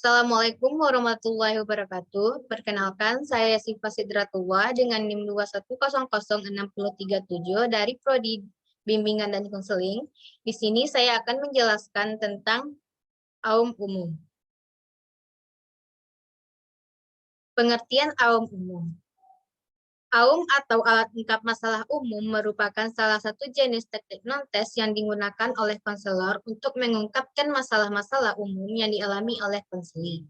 Assalamualaikum warahmatullahi wabarakatuh. Perkenalkan, saya Sifa Sidratullah dengan NIM 2100637 dari Prodi Bimbingan dan Konseling. Di sini saya akan menjelaskan tentang AUM umum. Pengertian AUM umum. AUM atau alat ungkap masalah umum merupakan salah satu jenis teknik non-tes yang digunakan oleh konselor untuk mengungkapkan masalah-masalah umum yang dialami oleh konseling.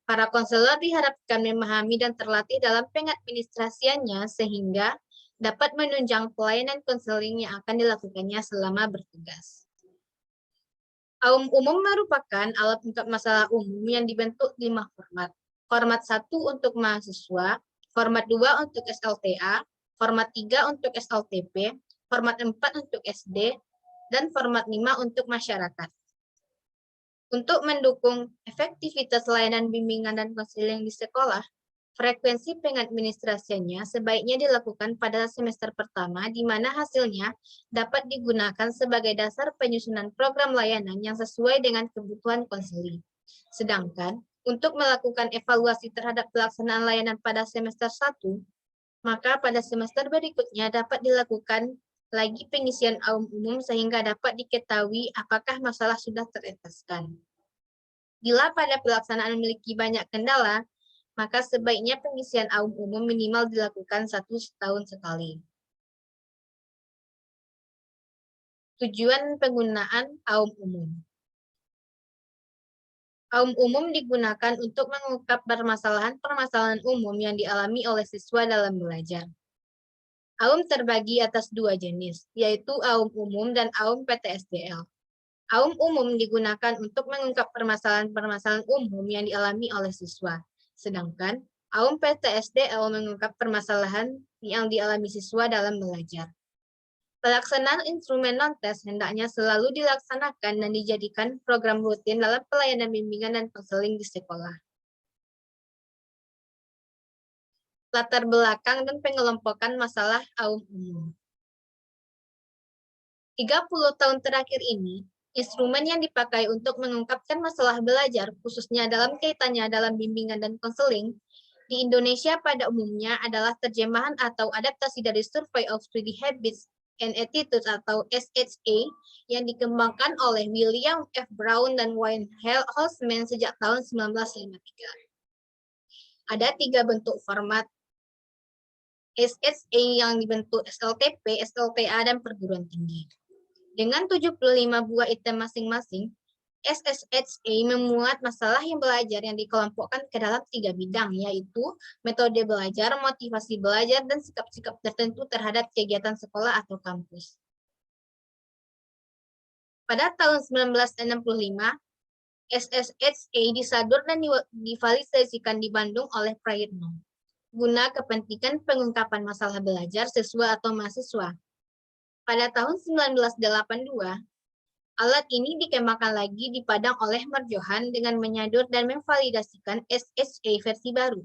Para konselor diharapkan memahami dan terlatih dalam pengadministrasiannya sehingga dapat menunjang pelayanan konseling yang akan dilakukannya selama bertugas. AUM umum merupakan alat ungkap masalah umum yang dibentuk 5 format. Format 1 untuk mahasiswa, format 2 untuk SLTA, format 3 untuk SLTP, format 4 untuk SD, dan format 5 untuk masyarakat. Untuk mendukung efektivitas layanan bimbingan dan konseling di sekolah, frekuensi pengadministrasiannya sebaiknya dilakukan pada semester pertama, di mana hasilnya dapat digunakan sebagai dasar penyusunan program layanan yang sesuai dengan kebutuhan konseling. Sedangkan, untuk melakukan evaluasi terhadap pelaksanaan layanan pada semester 1, maka pada semester berikutnya dapat dilakukan lagi pengisian AUM umum sehingga dapat diketahui apakah masalah sudah terentaskan. Bila pada pelaksanaan memiliki banyak kendala, maka sebaiknya pengisian AUM umum minimal dilakukan 1 tahun sekali. Tujuan penggunaan AUM umum. AUM umum digunakan untuk mengungkap permasalahan-permasalahan umum yang dialami oleh siswa dalam belajar. AUM terbagi atas 2 jenis, yaitu AUM umum dan AUM PTSDL. AUM umum digunakan untuk mengungkap permasalahan-permasalahan umum yang dialami oleh siswa. Sedangkan AUM PTSDL mengungkap permasalahan yang dialami siswa dalam belajar. Pelaksanaan instrumen non-tes hendaknya selalu dilaksanakan dan dijadikan program rutin dalam pelayanan bimbingan dan konseling di sekolah. Latar belakang dan pengelompokan masalah AUM umum. 30 tahun terakhir ini, instrumen yang dipakai untuk mengungkapkan masalah belajar, khususnya dalam kaitannya dalam bimbingan dan konseling, di Indonesia pada umumnya adalah terjemahan atau adaptasi dari Survey of Study Habits and Attitudes atau SHA yang dikembangkan oleh William F. Brown dan Wayne Holzman sejak tahun 1953. Ada 3 bentuk format SHA yang dibentuk SLTP, SLTA, dan perguruan tinggi. Dengan 75 buah item masing-masing, SSHA memuat masalah yang belajar yang dikelompokkan ke dalam 3 bidang, yaitu metode belajar, motivasi belajar, dan sikap-sikap tertentu terhadap kegiatan sekolah atau kampus. Pada tahun 1965, SSHA disadur dan divalidasikan di Bandung oleh Prayitno, guna kepentingan pengungkapan masalah belajar siswa atau mahasiswa. Pada tahun 1982, alat ini dikembangkan lagi di Padang oleh Marjohan dengan menyadur dan memvalidasikan SSHA versi baru.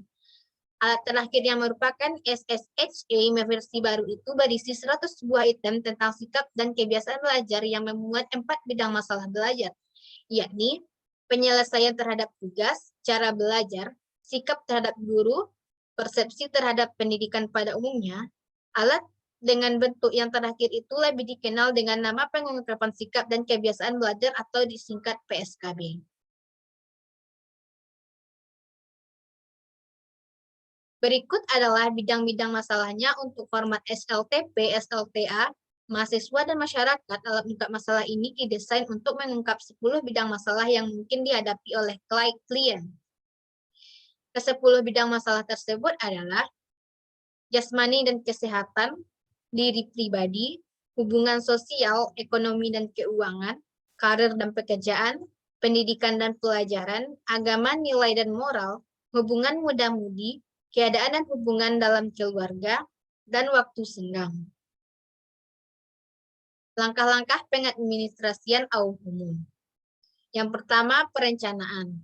Alat terakhir yang merupakan SSHA versi baru itu berisi 100 buah item tentang sikap dan kebiasaan belajar yang memuat 4 bidang masalah belajar, yakni penyelesaian terhadap tugas, cara belajar, sikap terhadap guru, persepsi terhadap pendidikan pada umumnya. Alat dengan bentuk yang terakhir itu lebih dikenal dengan nama pengungkapan sikap dan kebiasaan belajar atau disingkat PSKB. Berikut adalah bidang-bidang masalahnya untuk format SLTP, SLTA, mahasiswa dan masyarakat. Alat ungkap masalah ini didesain untuk mengungkap 10 bidang masalah yang mungkin dihadapi oleh klien. Ke-10 bidang masalah tersebut adalah jasmani dan kesehatan, diri pribadi, hubungan sosial, ekonomi dan keuangan, karir dan pekerjaan, pendidikan dan pelajaran, agama, nilai dan moral, hubungan muda-mudi, keadaan dan hubungan dalam keluarga, dan waktu senggang. Langkah-langkah pengadministrasian AUM umum. Yang pertama, perencanaan.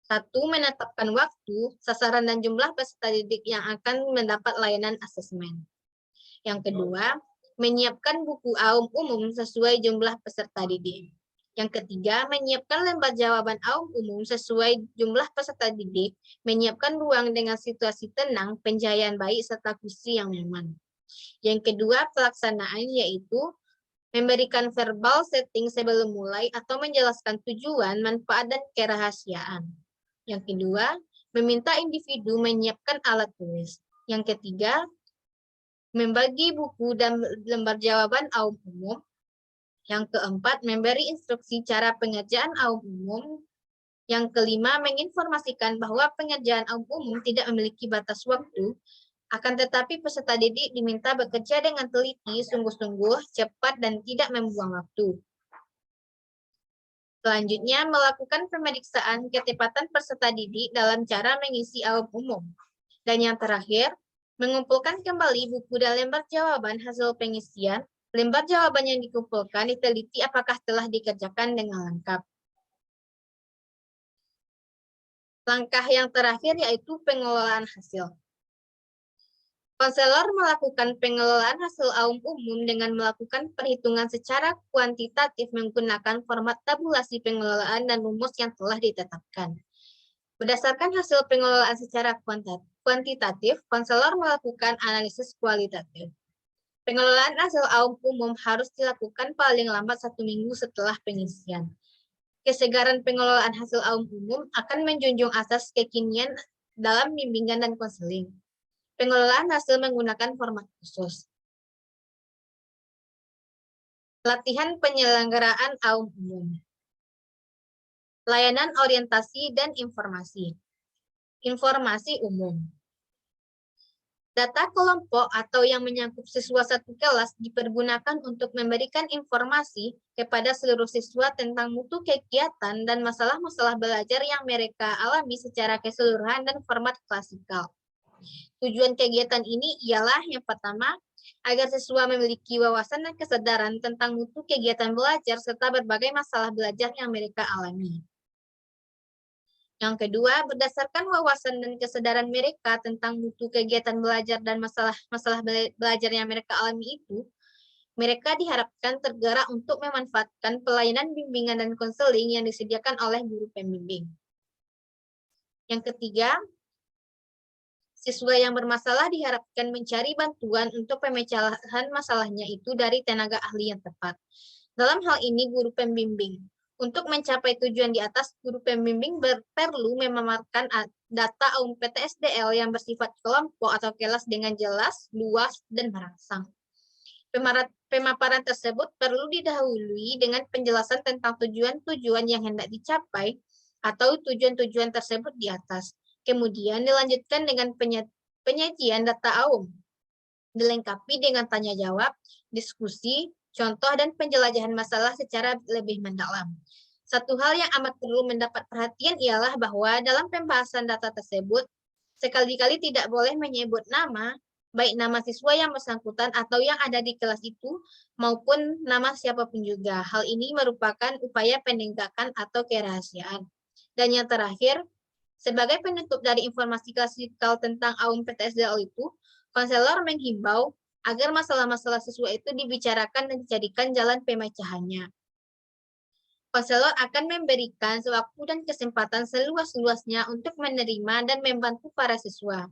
1. Menetapkan waktu, sasaran dan jumlah peserta didik yang akan mendapat layanan asesmen. Yang kedua, menyiapkan buku AUM umum sesuai jumlah peserta didik. Yang ketiga, menyiapkan lembar jawaban AUM umum sesuai jumlah peserta didik, menyiapkan ruang dengan situasi tenang, pencahayaan baik, serta kursi yang nyaman. Yang kedua, pelaksanaan yaitu memberikan verbal setting sebelum mulai atau menjelaskan tujuan, manfaat, dan kerahasiaan. Yang kedua, meminta individu menyiapkan alat tulis. Yang ketiga, membagi buku dan lembar jawaban AUM umum. Yang keempat, memberi instruksi cara pengerjaan AUM umum. Yang kelima, menginformasikan bahwa pengerjaan AUM umum tidak memiliki batas waktu, akan tetapi peserta didik diminta bekerja dengan teliti, sungguh-sungguh, cepat, dan tidak membuang waktu. Selanjutnya, melakukan pemeriksaan ketepatan peserta didik dalam cara mengisi AUM umum. Dan yang terakhir, mengumpulkan kembali buku dan lembar jawaban hasil pengisian. Lembar jawaban yang dikumpulkan diteliti apakah telah dikerjakan dengan lengkap. Langkah yang terakhir yaitu pengelolaan hasil. Konselor melakukan pengelolaan hasil AUM umum dengan melakukan perhitungan secara kuantitatif menggunakan format tabulasi pengelolaan dan rumus yang telah ditetapkan. Berdasarkan hasil pengelolaan secara kuantitatif, konselor melakukan analisis kualitatif. Pengelolaan hasil AUM umum harus dilakukan paling lambat 1 minggu setelah pengisian. Kesegaran pengelolaan hasil AUM umum akan menjunjung asas kekinian dalam bimbingan dan konseling. Pengelolaan hasil menggunakan format khusus. Latihan penyelenggaraan AUM umum. Layanan orientasi dan informasi. Informasi umum. Data kelompok atau yang menyangkut siswa satu kelas dipergunakan untuk memberikan informasi kepada seluruh siswa tentang mutu kegiatan dan masalah-masalah belajar yang mereka alami secara keseluruhan dan format klasikal. Tujuan kegiatan ini ialah yang pertama, agar siswa memiliki wawasan dan kesadaran tentang mutu kegiatan belajar serta berbagai masalah belajar yang mereka alami. Yang kedua, berdasarkan wawasan dan kesadaran mereka tentang mutu kegiatan belajar dan masalah belajar yang mereka alami itu, mereka diharapkan tergerak untuk memanfaatkan pelayanan bimbingan dan konseling yang disediakan oleh guru pembimbing. Yang ketiga, siswa yang bermasalah diharapkan mencari bantuan untuk pemecahan masalahnya itu dari tenaga ahli yang tepat. Dalam hal ini, guru pembimbing. Untuk mencapai tujuan di atas, guru pembimbing perlu memaparkan data AUM PTSDL yang bersifat kelompok atau kelas dengan jelas, luas, dan merangsang. Pemaparan tersebut perlu didahului dengan penjelasan tentang tujuan-tujuan yang hendak dicapai atau tujuan-tujuan tersebut di atas. Kemudian dilanjutkan dengan penyajian data AUM, dilengkapi dengan tanya jawab, diskusi, contoh, dan penjelajahan masalah secara lebih mendalam. Satu hal yang amat perlu mendapat perhatian ialah bahwa dalam pembahasan data tersebut, sekali-kali tidak boleh menyebut nama, baik nama siswa yang bersangkutan atau yang ada di kelas itu, maupun nama siapapun juga. Hal ini merupakan upaya penegakan atau kerahasiaan. Dan yang terakhir, sebagai penutup dari informasi klasikal tentang AUM PTSDL itu, konselor menghimbau agar masalah-masalah siswa itu dibicarakan dan dijadikan jalan pemecahannya. Konselor akan memberikan waktu dan kesempatan seluas-luasnya untuk menerima dan membantu para siswa.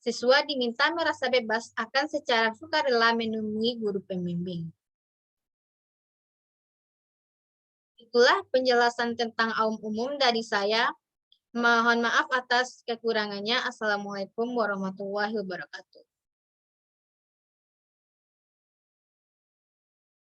Siswa diminta merasa bebas akan secara sukarela menemui guru pembimbing. Itulah penjelasan tentang AUM umum dari saya. Mohon maaf atas kekurangannya. Assalamualaikum warahmatullahi wabarakatuh.